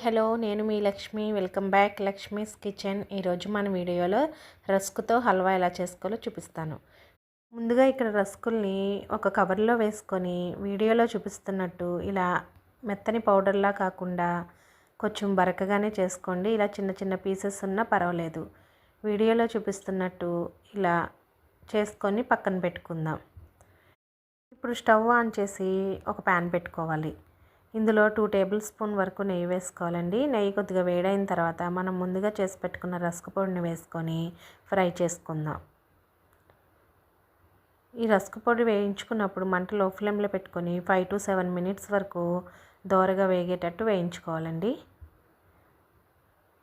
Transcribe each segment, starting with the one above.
Hello నేను మీ Lakshmi. Welcome back Lakshmi's kitchen. ఈరోజు మన వీడియోలో రస్కుతో హల్వా ఎలా చేసుకోవాలో చూపిస్తాను. ముందుగా ఇక్కడ రస్కుల్ని ఒక కవర్లో వేసుకొని వీడియోలో చూపిస్తున్నట్టు ఇలా మెత్తని పౌడర్లా కాకుండా కొంచెం బరకగానే చేసుకోండి. ఇలా చిన్న చిన్న పీసెస్ ఉన్నా పర్వాలేదు. వీడియోలో చూపిస్తున్నట్టు ఇలా చేసుకొని పక్కన పెట్టుకుందాం. ఇప్పుడు స్టవ్ ఆన్ చేసి ఒక ప్యాన్ పెట్టుకోవాలి. ఇందులో 2 టేబుల్ స్పూన్ వరకు నెయ్యి వేసుకోవాలండి. నెయ్యి కొద్దిగా వేడైన తర్వాత మనం ముందుగా చేసి పెట్టుకున్న రస్క్ పొడిని వేసుకొని ఫ్రై చేసుకుందాం. ఈ రస్క్ పొడి వేయించుకున్నప్పుడు మంట లో ఫ్లేమ్లో పెట్టుకొని 5 to 7 మినిట్స్ వరకు దోరగా వేగేటట్టు వేయించుకోవాలండి.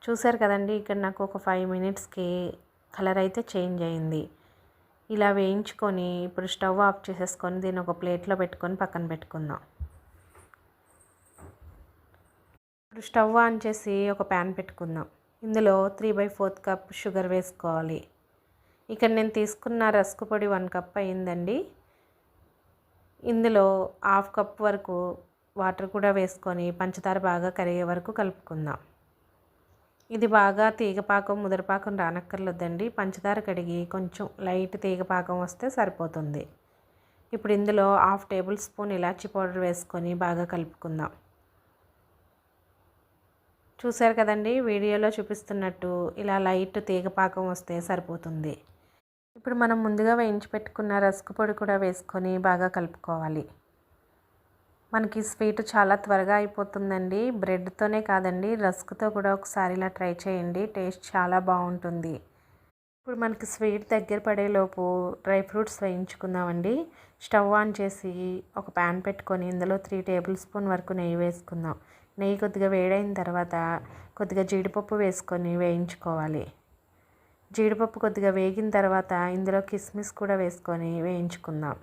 చూసారు కదండి, ఇక్కడ నాకు ఒక 5 మినిట్స్కి కలర్ అయితే చేంజ్ అయింది. ఇలా వేయించుకొని ఇప్పుడు స్టవ్ ఆఫ్ చేసేసుకొని దీన్ని ఒక ప్లేట్లో పెట్టుకొని పక్కన పెట్టుకుందాం. ఇప్పుడు స్టవ్ ఆన్ చేసి ఒక ప్యాన్ పెట్టుకుందాం. ఇందులో 3/4 కప్ షుగర్ వేసుకోవాలి. ఇక్కడ నేను తీసుకున్న రస్క్ పొడి 1 కప్ అయిందండి. ఇందులో 1/2 కప్ వరకు వాటర్ కూడా వేసుకొని పంచదార బాగా కరిగే వరకు కలుపుకుందాం. ఇది బాగా తీగపాకం ముదరపాకం రానక్కర్లేదండి. పంచదార కడిగి కొంచెం లైట్ తీగపాకం వస్తే సరిపోతుంది. ఇప్పుడు ఇందులో 1/2 టేబుల్ స్పూన్ ఇలాచీ పౌడర్ వేసుకొని బాగా కలుపుకుందాం. చూసారు కదండి, వీడియోలో చూపిస్తున్నట్టు ఇలా లైట్ తీగపాకం వస్తే సరిపోతుంది. ఇప్పుడు మనం ముందుగా వేయించి పెట్టుకున్న రస్క్ పొడి కూడా వేసుకొని బాగా కలుపుకోవాలి. మనకి స్వీట్ చాలా త్వరగా అయిపోతుందండి. బ్రెడ్తోనే కాదండి, రస్క్తో కూడా ఒకసారి ఇలా ట్రై చేయండి. టేస్ట్ చాలా బాగుంటుంది. ఇప్పుడు మనకి స్వీట్ దగ్గర పడేలోపు డ్రై ఫ్రూట్స్ వేయించుకుందామండి. స్టవ్ ఆన్ చేసి ఒక ప్యాన్ పెట్టుకొని ఇందులో 3 టేబుల్ స్పూన్ వరకు నెయ్యి వేసుకుందాం. నెయ్యి కొద్దిగా వేడైన తర్వాత కొద్దిగా జీడిపప్పు వేసుకొని వేయించుకోవాలి. జీడిపప్పు కొద్దిగా వేగిన తర్వాత ఇందులో కిస్మిస్ కూడా వేసుకొని వేయించుకుందాం.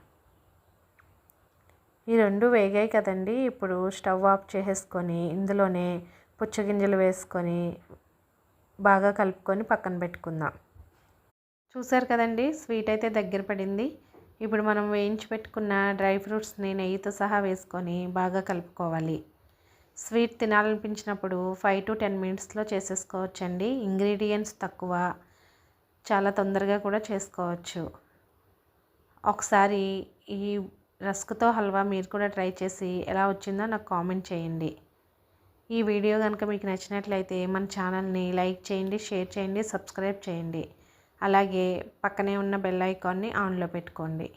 ఈ రెండు వేగాయి కదండి. ఇప్పుడు స్టవ్ ఆఫ్ చేసేసుకొని ఇందులోనే పుచ్చగింజలు వేసుకొని బాగా కలుపుకొని పక్కన పెట్టుకుందాం. చూసారు కదండి, స్వీట్ అయితే దగ్గర పడింది. ఇప్పుడు మనం వేయించి పెట్టుకున్న డ్రై ఫ్రూట్స్ని నెయ్యితో సహా వేసుకొని బాగా కలుపుకోవాలి. స్వీట్ తినాలనిపించినప్పుడు 5 to 10 మినిట్స్లో చేసేసుకోవచ్చండి. ఇంగ్రీడియంట్స్ తక్కువ, చాలా తొందరగా కూడా చేసుకోవచ్చు. ఒకసారి ఈ రస్క్తో హల్వా మీరు కూడా ట్రై చేసి ఎలా వచ్చిందో నాకు కామెంట్ చేయండి. ఈ వీడియో కనుక మీకు నచ్చినట్లయితే మన ఛానల్ని లైక్ చేయండి, షేర్ చేయండి, సబ్స్క్రైబ్ చేయండి. అలాగే పక్కనే ఉన్న బెల్ ఐకాన్ని ఆన్లో పెట్టుకోండి.